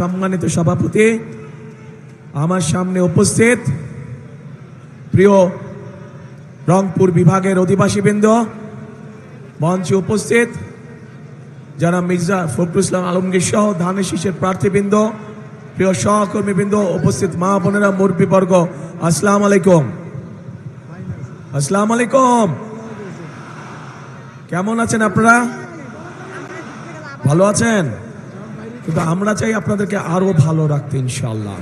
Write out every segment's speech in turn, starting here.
সম্মানিত সভাপতি, আমার সামনে উপস্থিত প্রিয় রংপুর বিভাগের অধিবাসীবৃন্দ, মঞ্চে উপস্থিত যারা মির্জা ফখরুল ইসলাম আলমগীর সহ ধানের শীষের প্রার্থীবৃন্দ, প্রিয় সহকর্মীবৃন্দ, উপস্থিত মা বোনেরা, মুরব্বীবর্গ, আসসালামু আলাইকুম। আসসালামু আলাইকুম। কেমন আছেন আপনারা? ভালো আছেন? কিন্তু আমরা চাই আপনাদেরকে আরো ভালো রাখতে ইনশাআল্লাহ।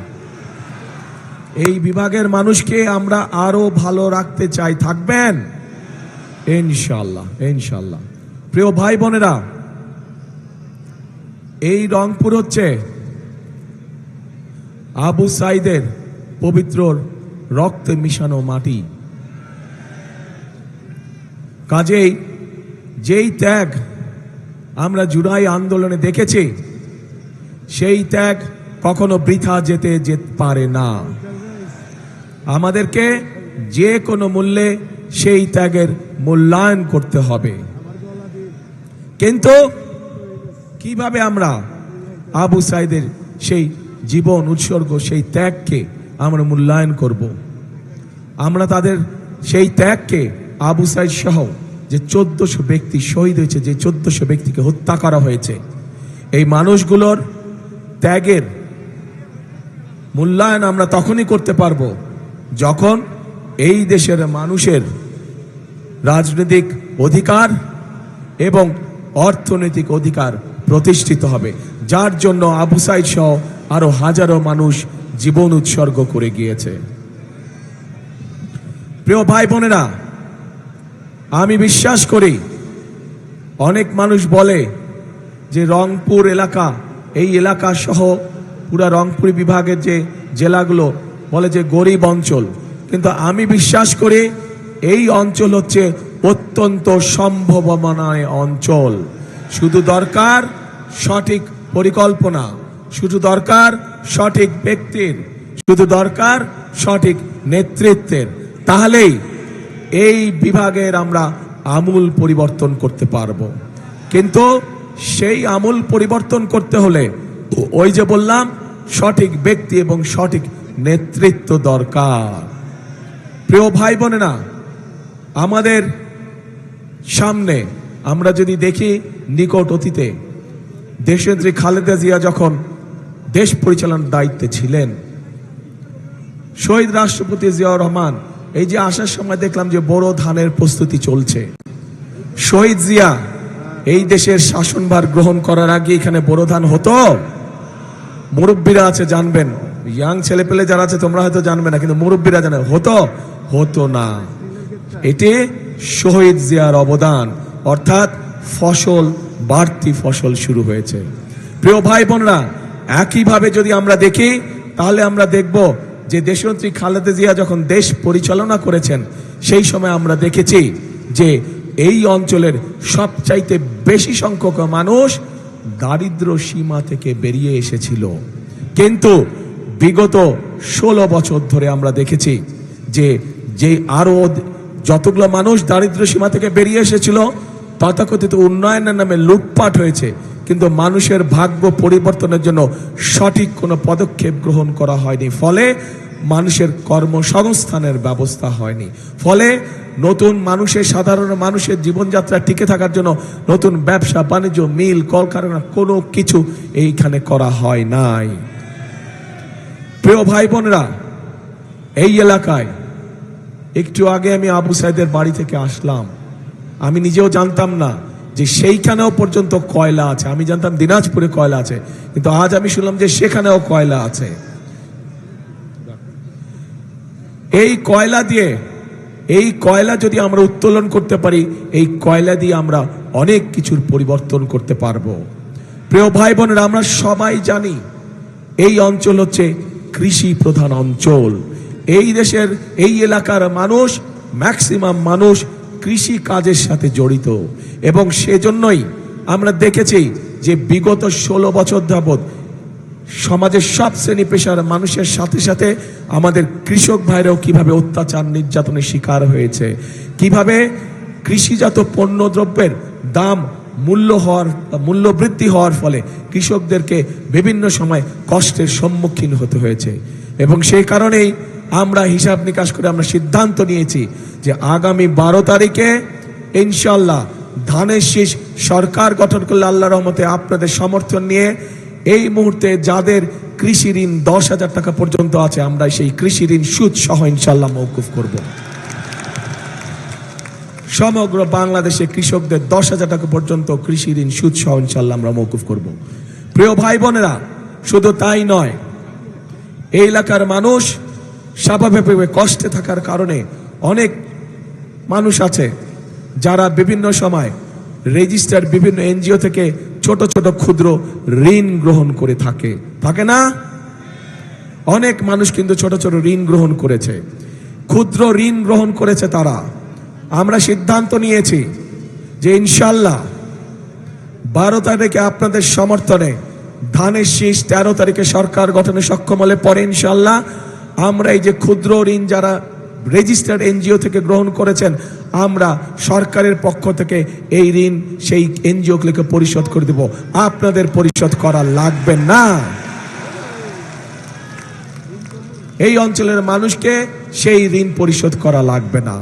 এই বিভাগের মানুষকে আমরা আরো ভালো রাখতে চাই। থাকবেন ইনশাআল্লাহ, ইনশাআল্লাহ। প্রিয় ভাই বোনেরা, এই রংপুর হচ্ছে আবু সাইদের পবিত্র রক্তে মিশানো মাটি। কাজেই যেই ত্যাগ আমরা জুলাই আন্দোলনে দেখেছি, সেই ত্যাগ কখনো বৃথা যেতে পারে না। আমাদেরকে যে কোনো মূল্যে সেই ত্যাগের মূল্যায়ন করতে হবে। কিন্তু কিভাবে আমরা আবু সাইদের সেই জীবন উৎসর্গ, সেই ত্যাগকে আমরা মূল্যায়ন করব? আমরা তাদের সেই ত্যাগকে, আবু সাইদ সহ যে 1400 ব্যক্তি শহীদ হয়েছে, যে 1400 ব্যক্তিকে হত্যা করা হয়েছে, এই মানুষগুলোর ত্যাগের মূল্যায়ন আমরা তখনই করতে পারবো যখন এই দেশের মানুষের রাজনৈতিক অধিকার এবং অর্থনৈতিক অধিকার প্রতিষ্ঠিত হবে, যার জন্য আবু সাইদ সহ আরো হাজারো মানুষ জীবন উৎসর্গ করে গিয়েছে। প্রিয় ভাই বোনেরা, আমি বিশ্বাস করি, অনেক মানুষ বলে যে রংপুর এলাকা, এই এলাকা সহ পুরা রংপুর বিভাগের যে জেলাগুলো বলে যে গরিব অঞ্চল, কিন্তু আমি বিশ্বাস করি এই অঞ্চল হচ্ছে অত্যন্ত সম্ভাবনাময় অঞ্চল। শুধু দরকার সঠিক পরিকল্পনা, শুধু দরকার সঠিক ব্যক্তির, শুধু দরকার সঠিক নেতৃত্বের। তাহলেই এই বিভাগের আমরা আমূল পরিবর্তন করতে পারবো। কিন্তু সেই আমূল পরিবর্তন করতে হলে ওই যে বললাম, সঠিক ব্যক্তি এবং সঠিক নেতৃত্ব দরকার। প্রিয় ভাই বোনেরা, আমাদের সামনে আমরা যদি দেখি, নিকট অতীতে দেশনেত্রী খালেদা জিয়া যখন দেশ পরিচালনার দায়িত্বে ছিলেন, শহীদ রাষ্ট্রপতি জিয়াউর রহমান এই যে আসার সময় দেখলাম যে বড় ধানের প্রস্তুতি চলছে। শহীদ জিয়া এই দেশের শাসনভার গ্রহণ করার আগে এখানে বড় ধান হতো? মুরব্বীরা আছে জানবেন, ইয়াং ছেলে পেলে যারা আছে তোমরা হয়তো জানবে না, কিন্তু মুরব্বীরা জানে হতো না। এটি শহীদ জিয়ার অবদান, অর্থাৎ ফসল, বাড়তি ফসল শুরু হয়েছে। প্রিয় ভাই বোনরা, একইভাবে যদি আমরা দেখি, তাহলে আমরা দেখব যে দেশনেত্রী খালেদা জিয়া যখন দেশ পরিচালনা করেছেন, সেই সময় আমরা দেখেছি যে এই অঞ্চলের সবচাইতে বেশি সংখ্যক মানুষ দারিদ্র সীমা থেকে বেরিয়ে এসেছিল। কিন্তু বিগত 16 বছর ধরে আমরা দেখেছি যে আরো যতগুলো মানুষ দারিদ্র সীমা থেকে বেরিয়ে এসেছিল, তথাকথিত উন্নয়নের নামে লুটপাট হয়েছে, কিন্তু মানুষের ভাগ্য পরিবর্তনের জন্য সঠিক কোনো পদক্ষেপ গ্রহণ করা হয়নি। ফলে মানুষের কর্মসংস্থানের ব্যবস্থা হয়নি। ফলে নতুন মানুষের, সাধারণ মানুষের জীবনযাত্রা টিকে থাকার জন্য নতুন ব্যবসা বাণিজ্য, মিল, কলকারখানা, কোনো কিছু এইখানে করা হয় নাই। প্রিয় ভাই বোনেরা, এই এলাকায় একটু আগে আমি আবু সাইদের বাড়ি থেকে আসলাম। আমি নিজেও জানতাম না যে সেইখানেও পর্যন্ত কয়লা আছে। আমি জানতাম দিনাজপুরে কয়লা আছে, কিন্তু আজ আমি শুনলাম যে সেখানেও কয়লা আছে। এই কয়লা যদি আমরা উত্তোলন করতে পারি, এই কয়লা দিয়ে আমরা অনেক কিছুর পরিবর্তন করতে পারবো। প্রিয় ভাই বোনেরা, আমরা সবাই জানি এই অঞ্চল হচ্ছে কৃষি প্রধান অঞ্চল। এই দেশের এই এলাকার মানুষ, ম্যাক্সিমাম মানুষ কৃষি কাজের সাথে জড়িত, এবং সেজন্যই আমরা দেখেছি যে বিগত 16 বছর যাবৎ সমাজের সব শ্রেণী পেশার মানুষের সাথে সাথে আমাদের কৃষক ভাইরাও কিভাবে অত্যাচার, নির্যাতনের শিকার হয়েছে, কিভাবে কৃষিজাত পণ্য দ্রব্যের দাম মূল্য বৃদ্ধি হওয়ার ফলে কৃষকদেরকে বিভিন্ন সময় কষ্টের সম্মুখীন হতে হয়েছে। এবং সেই কারণেই আমরা হিসাব নিকাশ করে আমরা সিদ্ধান্ত নিয়েছি যে আগামী 12 তারিখে ইনশাল্লাহ ধানের শীষ সরকার গঠন করলে আল্লাহর রহমতে আপনাদের সমর্থন নিয়ে এই মুহূর্তে যাদের কৃষি ঋণ 10,000 টাকা পর্যন্ত আছে, আমরা সেই কৃষি ঋণ সুদ সহ ইনশাল্লাহ মওকুফ করব। সমগ্র বাংলাদেশে কৃষকদের 10,000 টাকা পর্যন্ত কৃষি ঋণ সুদ সহ ইনশাল্লাহ আমরা মওকুফ করব। প্রিয় ভাই বোনেরা, শুধু তাই নয়, এই এলাকার মানুষ স্বাভাবিকভাবে কষ্টে থাকার কারণে অনেক মানুষ আছে যারা বিভিন্ন সময় রেজিস্টার বিভিন্ন এনজিও থেকে ছোট ছোট ক্ষুদ্র ঋণ গ্রহণ করে থাকে না? অনেক মানুষ কিন্তু ছোট ছোট ঋণ গ্রহণ করেছে, ক্ষুদ্র ঋণ গ্রহণ করেছে তারা। আমরা সিদ্ধান্ত নিয়েছি যে ইনশাল্লাহ 12 তারিখে আপনাদের সমর্থনে ধানের শীষ 13 তারিখে সরকার গঠনে সক্ষম হলে পরে ইনশাল্লাহ আমরা এই যে ক্ষুদ্র ঋণ যারা রেজিস্টার্ড এনজিও থেকে গ্রহণ করেছেন, আমরা সরকারের পক্ষ থেকে এই ঋণ সেই এনজিওগুলোকে পরিশোধ করে দেব। আপনাদের পরিশোধ করা লাগবে না। এই অঞ্চলের মানুষকে সেই ঋণ পরিশোধ করা লাগবে না।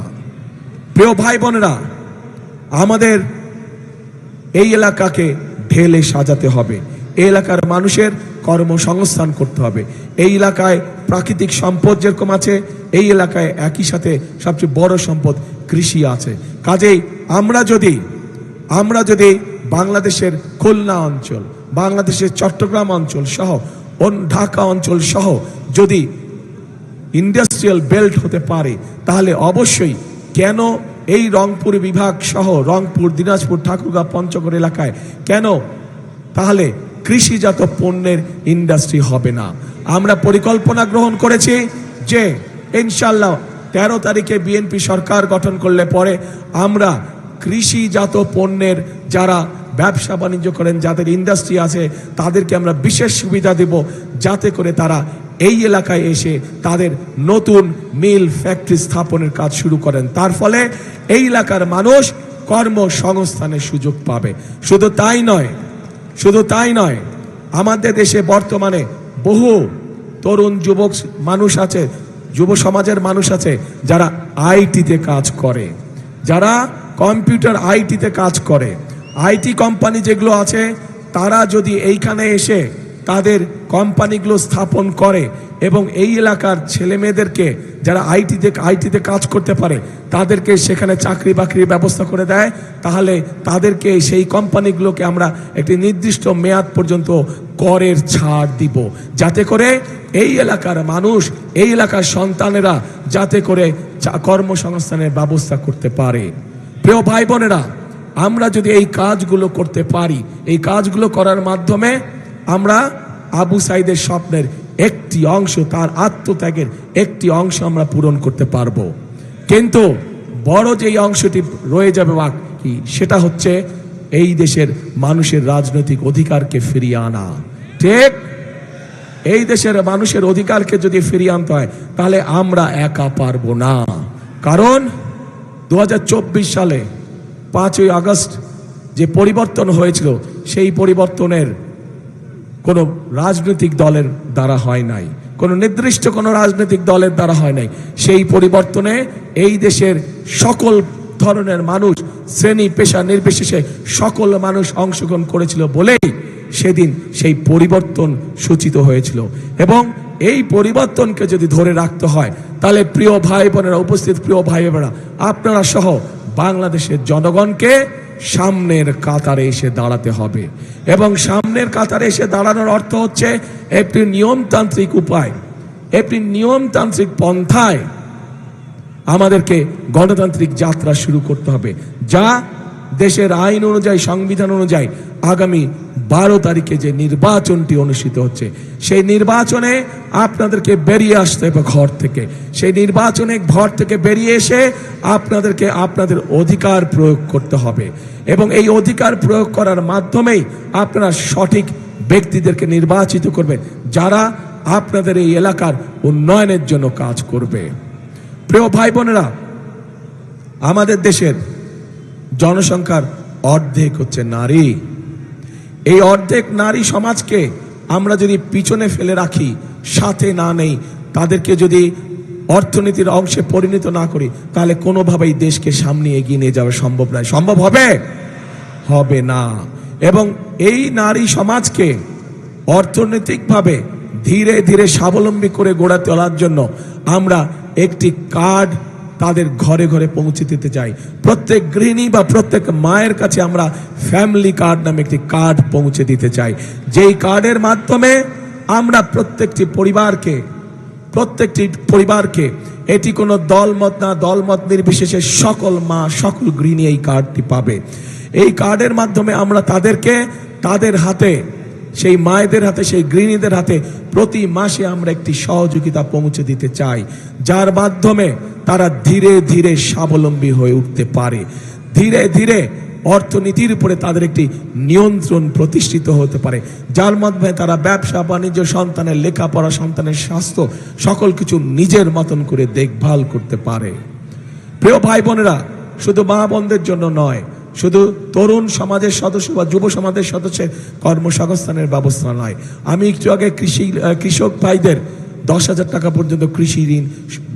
প্রিয় ভাই বোনেরা, আমাদের এই এলাকাকে ঢেলে সাজাতে হবে, এই এলাকার মানুষের কর্মসংস্থান করতে হবে। এই এলাকায় প্রাকৃতিক সম্পদ যেরকম আছে, এই এলাকায় একই সাথে সবচেয়ে বড় সম্পদ কৃষি আছে। কাজেই আমরা যদি বাংলাদেশের খুলনা অঞ্চল, বাংলাদেশের চট্টগ্রাম অঞ্চল সহ ঢাকা অঞ্চল সহ যদি ইন্ডাস্ট্রিয়াল বেল্ট হতে পারে, তাহলে অবশ্যই কেন এই রংপুর বিভাগ সহ রংপুর, দিনাজপুর, ঠাকুরগাঁও, পঞ্চগড় এলাকায় কেন তাহলে কৃষিজাত পণ্যের ইন্ডাস্ট্রি হবে না? আমরা পরিকল্পনা গ্রহণ করেছি যে ইনশাল্লাহ 13 তারিখে বিএনপি সরকার গঠন করলে পরে আমরা কৃষিজাত পণ্যের যারা ব্যবসা বাণিজ্য করেন, যাদের ইন্ডাস্ট্রি আছে, তাদেরকে আমরা বিশেষ সুবিধা দেব, যাতে করে তারা এই এলাকায় এসে তাদের নতুন মিল ফ্যাক্টরি স্থাপনের কাজ শুরু করেন। তার ফলে এই এলাকার মানুষ কর্মসংস্থানের সুযোগ পাবে। শুধু তাই নয়, আমাদের দেশে বর্তমানে বহু তরুণ যুবক মানুষ আছে, যুব সমাজের মানুষ আছে যারা আইটিতে কাজ করে, যারা কম্পিউটার আইটিতে কাজ করে। আইটি কোম্পানি যেগুলো আছে, তারা যদি এইখানে এসে তাদের কোম্পানিগুলো স্থাপন করে এবং এই এলাকার ছেলে মেয়েদেরকে যারা আইটিতে কাজ করতে পারে তাদেরকে সেখানে চাকরি বাকরির ব্যবস্থা করে দেয়, তাহলে তাদেরকে সেই কোম্পানিগুলোকে আমরা একটি নির্দিষ্ট মেয়াদ পর্যন্ত করের ছাড় দিব, যাতে করে এই এলাকার মানুষ, এই এলাকার সন্তানেরা যাতে করে কর্মসংস্থানের ব্যবস্থা করতে পারে। প্রিয় ভাই বোনেরা, আমরা যদি এই কাজগুলো করতে পারি, এই কাজগুলো করার মাধ্যমে আমরা আবু সাইদের স্বপ্নের একটি অংশ, তার আত্মত্যাগের একটি অংশ আমরা পূরণ করতে পারবো। কিন্তু বড় যে অংশটি রয়ে যাবে বাকি, সেটা হচ্ছে এই দেশের মানুষের রাজনৈতিক অধিকারকে ফিরিয়ে আনা। ঠিক, এই দেশের মানুষের অধিকারকে যদি ফিরিয়ে আনতে হয়, তাহলে আমরা একা পারবো না। কারণ 2024 সালে 5ই আগস্ট যে পরিবর্তন হয়েছিল, সেই পরিবর্তনের কোনো রাজনৈতিক দলের দ্বারা হয় নাই, কোনো নির্দিষ্ট কোনো রাজনৈতিক দলের দ্বারা হয় নাই। সেই পরিবর্তনে এই দেশের সকল ধরনের মানুষ, শ্রেণী পেশা নির্বিশেষে সকল মানুষ অংশগ্রহণ করেছিল বলেই সেদিন সেই পরিবর্তন সূচিত হয়েছিল। এবং এই পরিবর্তনকে যদি ধরে রাখতে হয়, তাহলে প্রিয় ভাই বোনেরা, উপস্থিত প্রিয় ভাই বোনেরা, আপনারা সহ বাংলাদেশের জনগণকে সামনের কাতারে এসে দাঁড়াতে হবে। এবং সামনের কাতারে এসে দাঁড়ানোর অর্থ হচ্ছে একটি নিয়মতান্ত্রিক উপায়, একটি নিয়মতান্ত্রিক পন্থায় আমাদেরকে গণতান্ত্রিক যাত্রা শুরু করতে হবে, যা দেশের আইন অনুযায়ী, সংবিধান অনুযায়ী আগামী 12 তারিখে যে নির্বাচনটি অনুষ্ঠিত হচ্ছে, সেই নির্বাচনে আপনাদেরকে বেরিয়ে আসতে হবে ঘর থেকে। সেই নির্বাচনে ঘর থেকে বেরিয়ে এসে আপনাদেরকে আপনাদের অধিকার প্রয়োগ করতে হবে। এবং এই অধিকার প্রয়োগ করার মাধ্যমেই আপনারা সঠিক ব্যক্তিদেরকে নির্বাচিত করবেন, যারা আপনাদের এই এলাকার উন্নয়নের জন্য কাজ করবে। প্রিয় ভাই বোনেরা, আমাদের দেশের জনসংখ্যার অর্ধেক হচ্ছে নারী। এই অর্ধেক নারী সমাজকে আমরা যদি পিছনে ফেলে রাখি, সাথে না নেই, তাদেরকে যদি অর্থনীতির অংশে পরিণত না করি, তাহলে কোনোভাবেই দেশকে সামনে এগিয়ে নিয়ে যাওয়া সম্ভব নয়। সম্ভব হবে? হবে না। এবং এই নারী সমাজকে অর্থনৈতিকভাবে ধীরে ধীরে স্বাবলম্বী করে গড়ে তোলার জন্য আমরা একটি কার্ড তাদের ঘরে ঘরে পৌঁছে দিতে চাই। প্রত্যেক গৃহিণী বা প্রত্যেক মায়ের কাছে আমরা ফ্যামিলি কার্ড নামে একটি কার্ড পৌঁছে দিতে চাই, যেই কার্ডের মাধ্যমে আমরা প্রত্যেকটি পরিবারকে, এটি কোনো দলমত না, দলমত নির্বিশেষে সকল মা, সকল গৃহিণী এই কার্ডটি পাবে। এই কার্ডের মাধ্যমে আমরা তাদেরকে তাদের হাতে, সেই মায়েদের হাতে, সেই গৃহিণীদের হাতে প্রতি মাসে আমরা একটি সহযোগিতা পৌঁছে দিতে চাই, যার মাধ্যমে তারা ধীরে ধীরে স্বাবলম্বী হয়ে উঠতে পারে। ধীরে ধীরে অর্থনীতির উপরে তাদের একটি নিয়ন্ত্রণ প্রতিষ্ঠিত হতে পারে, যার মাধ্যমে তারা ব্যবসা বাণিজ্য, সন্তানের লেখাপড়া, সন্তানের স্বাস্থ্য, সকল কিছু নিজের মতন করে দেখভাল করতে পারে। প্রিয় ভাই বোনেরা, শুধু মা বোনদের জন্য নয়, শুধু তরুণ সমাজের সদস্য বা যুব সমাজের সদস্যের কর্মসংস্থানের ব্যবস্থা নয়। আমি একটু আগে কৃষক ভাইদের 10,000 টাকা পর্যন্ত কৃষি ঋণ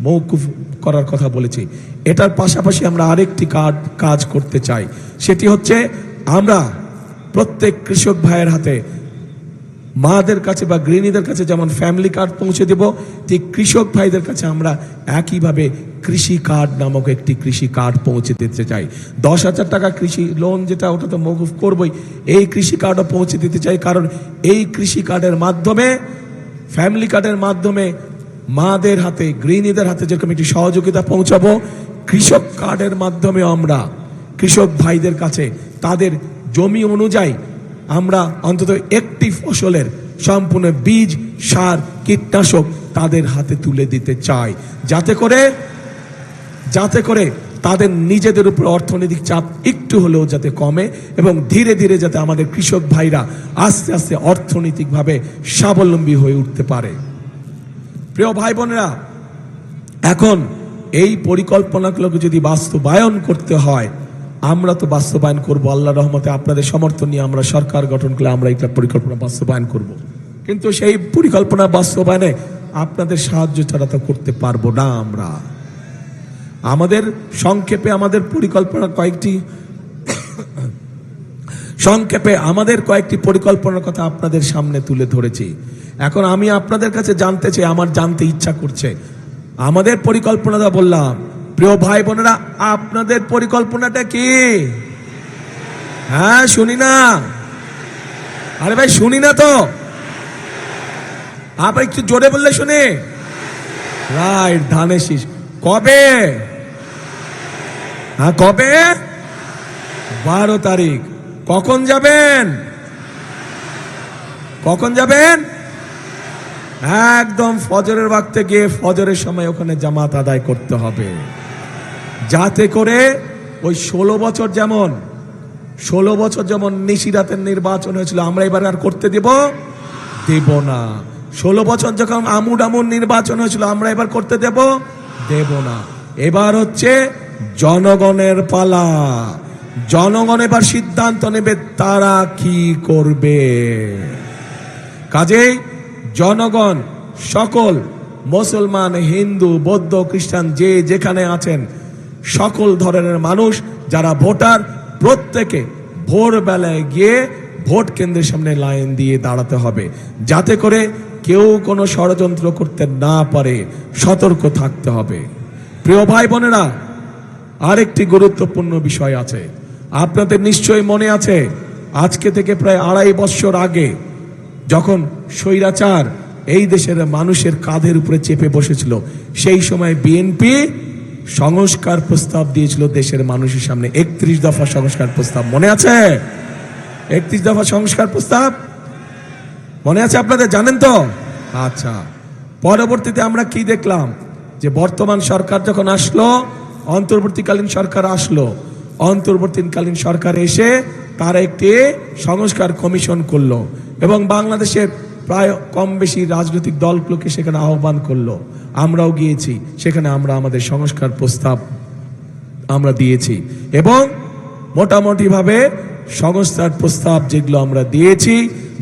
মওকুফ করার কথা বলেছি। এটার পাশাপাশি আমরা আরেকটি কাজ করতে চাই, সেটি হচ্ছে আমরা প্রত্যেক কৃষক ভাইয়ের হাতে, মাদের কাছে বা গৃহিণীদের কাছে যেমন ফ্যামিলি কার্ড পৌঁছে দেব, ঠিক কৃষক ভাইদের কাছে আমরা একইভাবে কৃষি কার্ড নামক একটি কৃষি কার্ড পৌঁছে দিতে চাই। 10,000 টাকা কৃষি লোন যেটা, ওটা তো মওকুফ করবই, এই কৃষি কার্ডও পৌঁছে দিতে চাই। কারণ এই কৃষি কার্ডের মাধ্যমে, ফ্যামিলি কার্ডের মাধ্যমে মাদের হাতে, গৃহিণীদের হাতে যেরকম একটি সহযোগিতা পৌঁছাবো, কৃষক কার্ডের মাধ্যমে আমরা কৃষক ভাইদের কাছে তাদের জমি অনুযায়ী আমরা অন্তত একটি ফসলের সম্পূর্ণ বীজ, সার, কীটনাশক তাদের হাতে তুলে দিতে চাই, যাতে করে তাদের নিজেদের উপর অর্থনৈতিক চাপ একটু হলেও যাতে কমে এবং ধীরে ধীরে যাতে আমাদের কৃষক ভাইরা আস্তে আস্তে অর্থনৈতিকভাবে স্বাবলম্বী হয়ে উঠতে পারে। প্রিয় ভাই বোনেরা, এখন এই পরিকল্পনাগুলোকে যদি বাস্তবায়ন করতে হয়, আমরা তো বাস্তবায়ন করব আল্লাহর রহমতে। আপনাদের সমর্থন নিয়ে আমরা সরকার গঠন করলে আমরা একটা পরিকল্পনা বাস্তবায়ন করব, কিন্তু সেই পরিকল্পনা বাস্তবায়নে আপনাদের সাহায্য ছাড়া তো করতে পারবো না। আমরা আমাদের পরিকল্পনা কয়েকটি পরিকল্পনার কথা আপনাদের সামনে তুলে ধরেছি। এখন আমি আপনাদের কাছে জানতে চাই, আমার জানতে ইচ্ছা করছে, আমাদের পরিকল্পনাটা বললাম। প্রিয় ভাই বোনেরা, আপনাদের পরিকল্পনাটা কি? হ্যাঁ, শুনি না। আরে ভাই, শুনি না তো। আবার একটু জোরে বললে শুনি। রাইট, ধানের শীষ। কবে? হ্যাঁ, কবে? 12 তারিখ। কখন যাবেন? একদম ফজরের ওয়াক্তে গিয়ে ফজরের সময় ওখানে জামাত আদায় করতে হবে, যাতে করে ওই 16 বছর যেমন নিশিরাতের নির্বাচন হয়েছিল, আমরা এবার আর করতে দেব না। 16 বছর যখন আমুড নির্বাচন হয়েছিল, আমরা এবার করতে দেব না। এবার হচ্ছে জনগণের পালা। জনগণ এবার সিদ্ধান্ত নেবে তারা কি করবে। কাজেই জনগণ, সকল মুসলমান, হিন্দু, বৌদ্ধ, খ্রিস্টান, যে যেখানে আছেন, সকল ধরনের মানুষ যারা ভোটার, প্রত্যেকে ভোরবেলায় গিয়ে ভোট কেন্দ্রের সামনে লাইন দিয়ে দাঁড়াতে হবে, যাতে করে কেউ কোনো ষড়যন্ত্র করতে না পারে। সতর্ক থাকতে হবে। প্রিয় ভাই বোনেরা, আরেকটি গুরুত্বপূর্ণ বিষয় আছে। আপনাদের নিশ্চয়ই মনে আছে, আজকে থেকে প্রায় 2.5 বছর আগে যখন স্বৈরাচার এই দেশের মানুষের কাঁধের উপরে চেপে বসেছিল, সেই সময় বিএনপি সংস্কার প্রস্তাব দিয়েছিল দেশের মানুষের সামনে। 31 দফা সংস্কার প্রস্তাব মনে আছে? 31 দফা সংস্কার প্রস্তাব মনে আছে আপনাদের? জানেন তো? আচ্ছা, পরবর্তীতে আমরা কি দেখলাম, যে বর্তমান সরকার যখন আসলো, অন্তর্বর্তীকালীন সরকার এসে তারা একটি সংস্কার কমিশন করলো এবং বাংলাদেশের প্রায় কম বেশি রাজনৈতিক দলগুলোকে সেখানে আহ্বান করলো। আমরাও গিয়েছি, সেখানে আমরা আমাদের সংস্কার প্রস্তাব আমরা দিয়েছি এবং মোটামুটিভাবে সংস্থার প্রস্তাব যেগুলো আমরা দিয়েছি,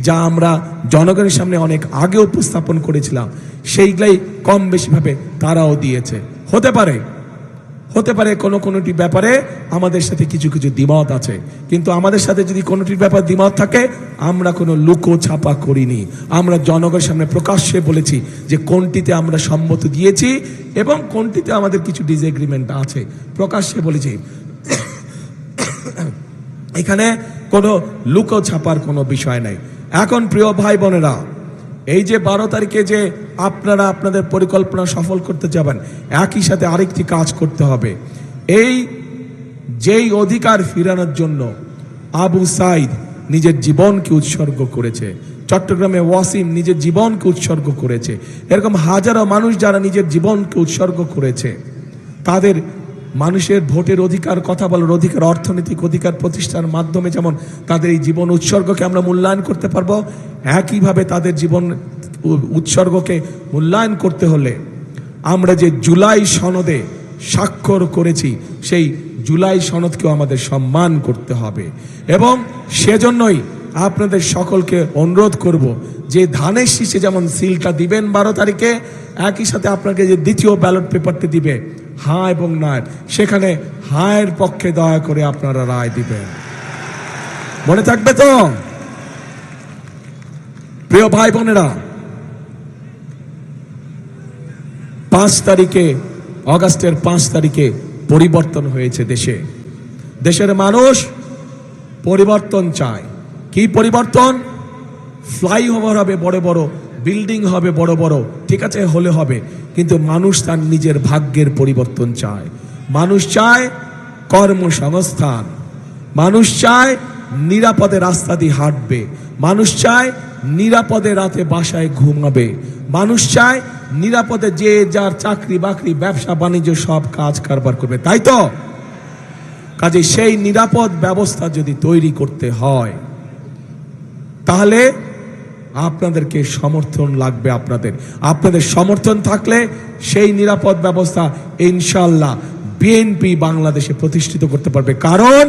যা আমরা জনগণের সামনে অনেক আগে উপস্থাপন করেছিলাম, সেইগুলাই কম বেশিভাবে তারাও দিয়েছে। হতে পারে কোনোটি ব্যাপারে আমাদের সাথে কিছু কিছু দ্বিমত আছে, কিন্তু আমাদের সাথে যদি কোনোটির ব্যাপার দ্বিমত থাকে, আমরা কোনো লুকো ছাপা করিনি। আমরা জনগণের সামনে প্রকাশ্যে বলেছি যে কোনটিতে আমরা সম্মত দিয়েছি এবং কোনটিতে আমাদের কিছু ডিসএগ্রিমেন্ট আছে, প্রকাশ্যে বলেছি। এখানে কোনো লুকো ছাপার কোনো বিষয় নাই। এখন প্রিয় ভাই বোনেরা, এই যে 12 তারিখে যে আপনারা আপনাদের পরিকল্পনা সফল করতে যাবেন, একই সাথে আরেকটি কাজ করতে হবে। যেই অধিকার ফিরানোর জন্য আবু সাইদ নিজের জীবনকে উৎসর্গ করেছে, চট্টগ্রামে ওয়াসিম নিজের জীবনকে উৎসর্গ করেছে, এরকম হাজারো মানুষ যারা নিজের জীবনকে উৎসর্গ করেছে, তাদের মানুষের ভোটের অধিকার, কথা বলার অধিকার, অর্থনৈতিক অধিকার প্রতিষ্ঠার মাধ্যমে যেমন তাদের এই জীবন উৎসর্গকে আমরা মূল্যায়ন করতে পারবো, একইভাবে তাদের জীবন উৎসর্গকে মূল্যায়ন করতে হলে আমরা যে জুলাই সনদে স্বাক্ষর করেছি, সেই জুলাই সনদকেও আমাদের সম্মান করতে হবে। এবং সেজন্যই আপনাদের সকলকে অনুরোধ করব যে ধানের শীষে যেমন সিলটা দিবেন 12 তারিখে, একই সাথে আপনাকে যে দ্বিতীয় ব্যালট পেপারটি দিবে হ্যাঁ এবং না, সেখানে হায়ের পক্ষে দয়া করে আপনারা রায় দিবেন। মনে থাকবে তো প্রিয় ভাই বোনেরা? 5 তারিখে, অগাস্টের 5 তারিখে পরিবর্তন হয়েছে দেশের মানুষ পরিবর্তন চায়। কি পরিবর্তন? ফ্লাইওভার হবে বড় বড়, বিল্ডিং হবে বড় বড়, ঠিক আছে, হলে হবে, কিন্তু মানুষ তার নিজের ভাগ্যের পরিবর্তন চায়। মানুষ চায় কর্মসংস্থান, মানুষ চায় নিরাপদে রাস্তা দিয়ে হাঁটবে, মানুষ চায় নিরাপদে রাতে বাসায় ঘুমাবে, মানুষ চায় নিরাপদে যে যার চাকরি বাকরি ব্যবসা বাণিজ্য সব কাজ কারবার করবে, তাই তো? কাজে সেই নিরাপদ ব্যবস্থা যদি তৈরি করতে হয়, তাহলে আপনাদেরকে সমর্থন লাগবে। আপনাদের সমর্থন থাকলে সেই নিরাপদ ব্যবস্থা ইনশাআল্লাহ বিএনপি বাংলাদেশে প্রতিষ্ঠিত করতে পারবে। কারণ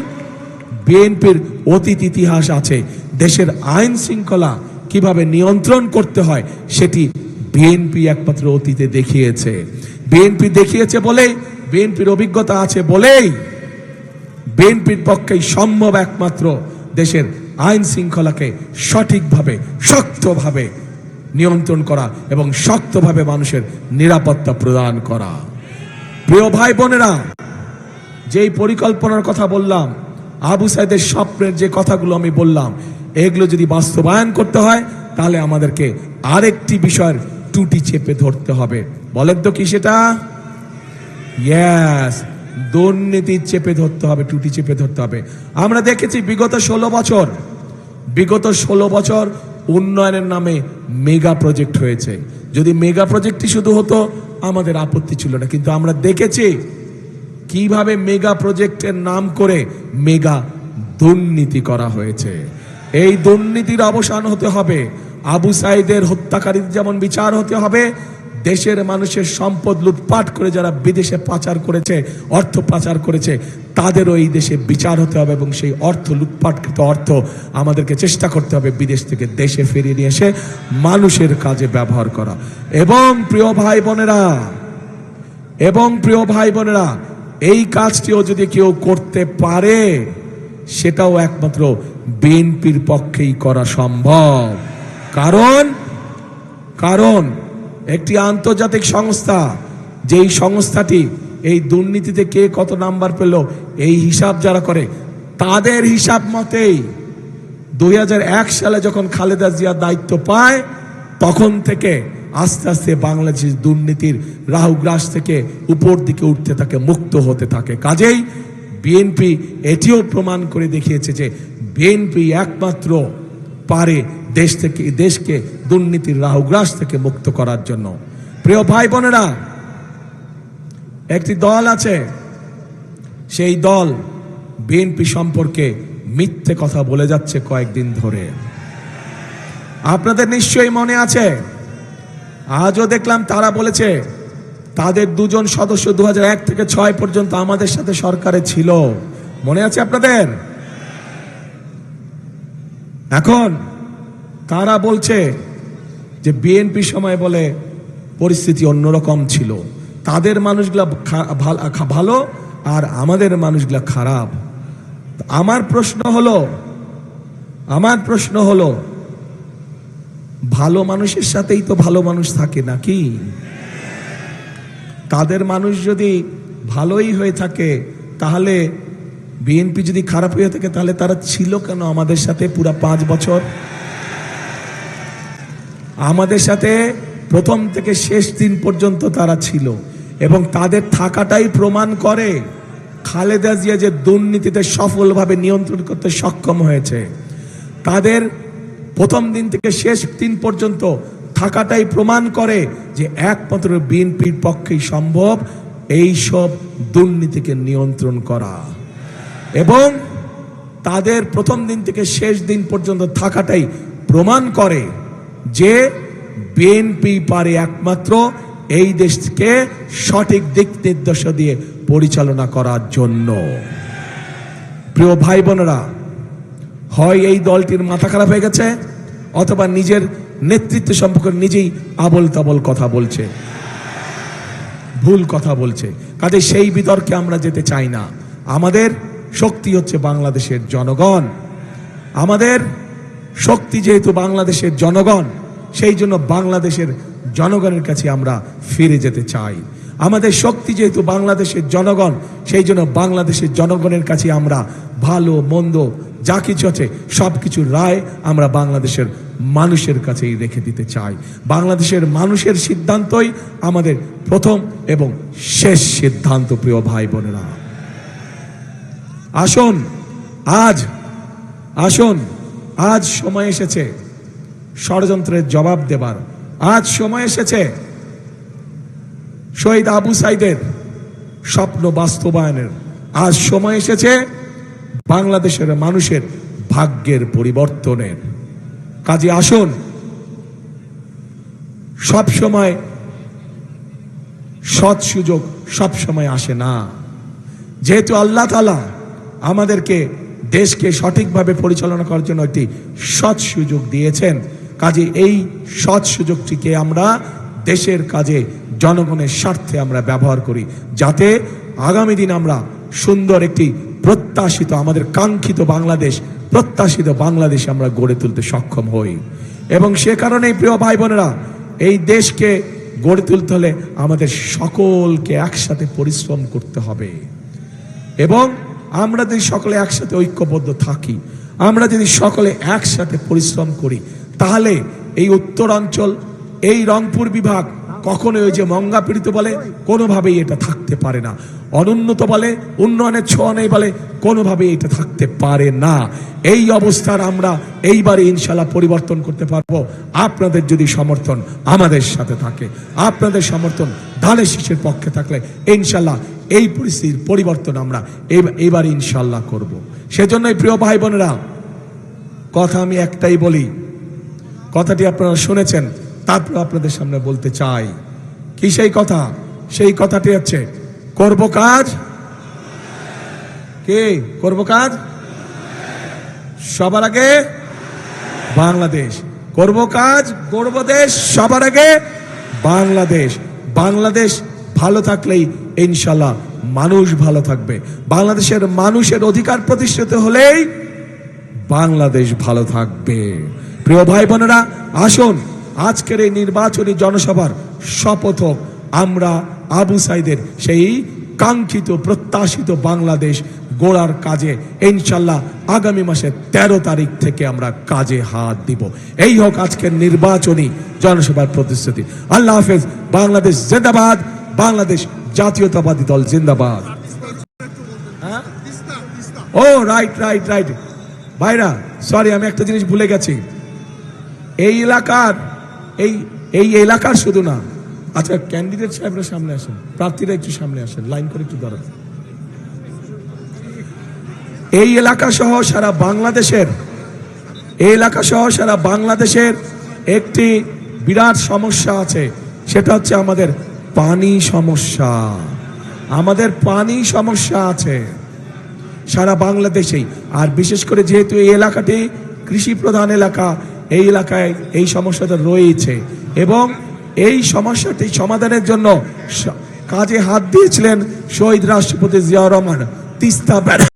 বিএনপির অতীত ইতিহাস আছে, দেশের আইন শৃঙ্খলা কিভাবে নিয়ন্ত্রণ করতে হয় সেটি বিএনপি একমাত্র অতীতে দেখিয়েছে। বলেই, বিএনপির অভিজ্ঞতা আছে বলেই বিএনপির পক্ষেই সম্ভব একমাত্র দেশের আইন শৃঙ্খলাকে সঠিকভাবে, শক্তভাবে নিয়ন্ত্রণ করা এবং শক্তভাবে মানুষের নিরাপত্তা প্রদান করা। প্রিয় ভাই বোনেরা, যেই পরিকল্পনার কথা বললাম, আবু সাইদের স্বপ্নের যে কথাগুলো আমি বললাম, এগুলো যদি বাস্তবায়ন করতে হয়, তাহলে আমাদেরকে আরেকটি বিষয়ের টুটি চেপে ধরতে হবে। বলেন তো কি সেটা? ইয়েস, দুর্নীতি চেপে ধরতে হবে, টুটি চেপে ধরতে হবে। আমরা দেখেছি বিগত 16 বছর উন্নয়নের নামে মেগা প্রজেক্ট হয়েছে। যদি মেগা প্রজেক্টই শুধু হতো আমাদের আপত্তি ছিল না, কিন্তু আমরা দেখেছি কিভাবে মেগা প্রজেক্টের নাম করে মেগা দুর্নীতি করা হয়েছে। এই দুর্নীতির অবসান হতে হবে। আবু সাইদের হত্যাকারীদের যেমন বিচার হতে হবে, দেশের মানুষের সম্পদ লুটপাট করে যারা বিদেশে পাচার করেছে, অর্থ পাচার করেছে, তাদেরও এই দেশে বিচার হতে হবে এবং সেই লুটপাটকৃত অর্থ আমাদেরকে চেষ্টা করতে হবে বিদেশ থেকে দেশে ফিরিয়ে নিয়ে এসে মানুষের কাজে ব্যবহার করা। এবং প্রিয় ভাই বোনেরা, এই কাজটিও যদি কেউ করতে পারে, সেটাও একমাত্র বিএনপির পক্ষেই করা সম্ভব। কারণ একটি আন্তর্জাতিক সংস্থা, যেই সংস্থাটি এই দুর্নীতিতে কে কত নাম্বার পেল এই হিসাব যারা করে, তাদের হিসাব মতেই 2001 সালে যখন খালেদা জিয়া দায়িত্ব পায়, তখন থেকে আস্তে আস্তে বাংলাদেশের দুর্নীতির রাহুগ্রাস থেকে উপর দিকে উঠতে থাকে, মুক্ত হতে থাকে। কাজেই বিএনপি এটিও প্রমাণ করে দেখিয়েছে যে বিএনপি একমাত্র পারে দেশকে দুর্নীতির রাহুগ্রাস থেকে মুক্ত করার জন্য। প্রিয় ভাই বোনেরা, একটি দল আছে, সেই দল বিএনপি সম্পর্কে মিথ্যে কথা বলে যাচ্ছে কয়েকদিন ধরে। আপনাদের নিশ্চয়ই মনে আছে, আজও দেখলাম তারা বলেছে তাদের 2 জন সদস্য 2001 থেকে 2006 পর্যন্ত আমাদের সাথে সরকারে ছিল, মনে আছে আপনাদের? এখন তারা বলছে যে বিএনপি সময় বলে পরিস্থিতি অন্যরকম ছিল, তাদের মানুষগুলা ভালো আর আমাদের মানুষগুলা খারাপ। আমার প্রশ্ন হলো ভালো মানুষের সাথেই তো ভালো মানুষ থাকে নাকি? তাদের মানুষ যদি ভালোই হয়ে থাকে, তাহলে বিএনপি যদি খারাপ হয়ে থাকে, তাহলে তারা ছিল কেন আমাদের সাথে পুরা 5 বছর? আমাদের সাথে প্রথম থেকে শেষ দিন পর্যন্ত তারা ছিল, এবং তাদের থাকাটাই প্রমাণ করে খালেদা জিয়া যে দুর্নীতিতে সফলভাবে নিয়ন্ত্রণ করতে সক্ষম হয়েছে। তাদের প্রথম দিন থেকে শেষ দিন পর্যন্ত থাকাটাই প্রমাণ করে যে একমাত্র বিএনপির পক্ষেই সম্ভব এই সব দুর্নীতিকে নিয়ন্ত্রণ করা, এবং তাদের প্রথম দিন থেকে শেষ দিন পর্যন্ত থাকাটাই প্রমাণ করে যে বিএনপি পারে একমাত্র এই দেশকে সঠিক দিক নির্দেশনা দিয়ে পরিচালনা করার জন্য। প্রিয় ভাই বোনেরা, হয় এই দলটির মাথা খারাপ হয়ে গেছে, অথবা নিজের নেতৃত্ব সম্পর্কে নিজেই আবল তাবল কথা বলছে, ভুল কথা বলছে। কাজে সেই বিতর্কে আমরা যেতে চাই না। আমাদের শক্তি হচ্ছে বাংলাদেশের জনগণ। আমাদের শক্তি যেহেতু বাংলাদেশের জনগণ, সেই জন্য বাংলাদেশের জনগণের কাছে আমরা ফিরে যেতে চাই। আমাদের শক্তি যেহেতু বাংলাদেশের জনগণ, সেই জন্য বাংলাদেশের জনগণের কাছে আমরা ভালো মন্দ যা কিছু আছে সব কিছুর রায় আমরা বাংলাদেশের মানুষের কাছেই রেখে দিতে চাই। বাংলাদেশের মানুষের সিদ্ধান্তই আমাদের প্রথম এবং শেষ সিদ্ধান্ত। প্রিয় ভাই বোনেরা, আজ সময় এসেছে ষড়যন্ত্রের জবাব দেবার। আজ সময় এসেছে শহীদ আবু সাইদের স্বপ্ন বাস্তবায়নের। আজ সময় এসেছে বাংলাদেশের মানুষের ভাগ্যের পরিবর্তনের। কাজে আসুন, সব সময় সৎ সুযোগ সব সময় আসে না। যেহেতু আল্লাহ তাআলা আমাদেরকে দেশকে সঠিকভাবে পরিচালনা করার জন্য একটি সৎ সুযোগ দিয়েছেন, কাজে এই সৎ সুযোগটিকে আমরা দেশের কাজে জনগণের স্বার্থে আমরা ব্যবহার করি, যাতে আগামী দিন আমরা সুন্দর একটি প্রত্যাশিত, আমাদের কাঙ্ক্ষিত বাংলাদেশ আমরা গড়ে তুলতে সক্ষম হই। এবং সে কারণেই প্রিয় ভাই বোনেরা, এই দেশকে গড়ে তুলতে হলে আমাদের সকলকে একসাথে পরিশ্রম করতে হবে। এবং আমরা যদি সকলে একসাথে ঐক্যবদ্ধ থাকি, আমরা যদি সকলে একসাথে পরিশ্রম করি, তাহলে এই উত্তরাঞ্চল, এই রংপুর বিভাগ কখনোই ওই যে মঙ্গা পীড়িত বলে কোনোভাবেই এটা থাকতে পারে না, অনুন্নত বলে, উন্নয়নের ছোঁয়া নেই বলে কোনোভাবেই এটা থাকতে পারে না। এই অবস্থার আমরা এইবারে ইনশাল্লাহ পরিবর্তন করতে পারবো, আপনাদের যদি সমর্থন আমাদের সাথে থাকে, আপনাদের সমর্থন ধানের শীষের পক্ষে থাকলে ইনশাল্লাহ এই পরিস্থিতির পরিবর্তন আমরা এবার ইনশাল্লাহ করব। সেজন্যই প্রিয় ভাই বোনেরা, কথা আমি একটাই বলি, কথাটি আপনারা শুনেছেন, তারপর আপনাদের সামনে বলতে চাই। কি সেই কথা? সেই কথাটি হচ্ছে করব কাজ, কে করব কাজ? সবার আগে বাংলাদেশ। করব কাজ, গড়ব দেশ, সবার আগে বাংলাদেশ। বাংলাদেশ ভালো থাকলেই ইনশাল্লাহ মানুষ ভালো থাকবে। বাংলাদেশের মানুষের অধিকার প্রতিষ্ঠিত হলেই বাংলাদেশ ভালো থাকবে। প্রিয় ভাই বোনেরা, আসুন আজকের এই নির্বাচনী জনসভার শপথ হোক আমরা আবু সাইদের সেই কাঙ্ক্ষিত প্রত্যাশিত বাংলাদেশ গড়ার কাজে ইনশাল্লাহ আগামী মাসের 13 তারিখ থেকে আমরা কাজে হাত দিব। এই হোক আজকের নির্বাচনী জনসভার প্রতিশ্রুতি। আল্লাহ হাফেজ। বাংলাদেশ জিন্দাবাদ, বাংলাদেশ জাতীয়তাবাদী দল জিন্দাবাদ। ও রাইট রাইট রাইট ভাইরা, সরি আমি একটা জিনিস ভুলে গেছি। এই এলাকার শুধু না, আচ্ছা ক্যান্ডিডেট সাহেবরা সামনে আসেন, প্রার্থীরা একটু সামনে আসেন, লাইন করে একটু দাঁড়ান। এই এলাকা সহ সারা বাংলাদেশের একটি বিরাট সমস্যা আছে, সেটা হচ্ছে আমাদের পানি সমস্যা। আমাদের পানি সমস্যা আছে, সারা বাংলাদেশেই। আর বিশেষ করে যেহেতু এই এলাকাটি কৃষি প্রধান এলাকা, এই এলাকায় এই সমস্যাটা রয়েছে এবং এই সমস্যাটি সমাধানের জন্য কাজে হাত দিয়েছিলেন শহীদ রাষ্ট্রপতি জিয়াউর রহমান। তিস্তা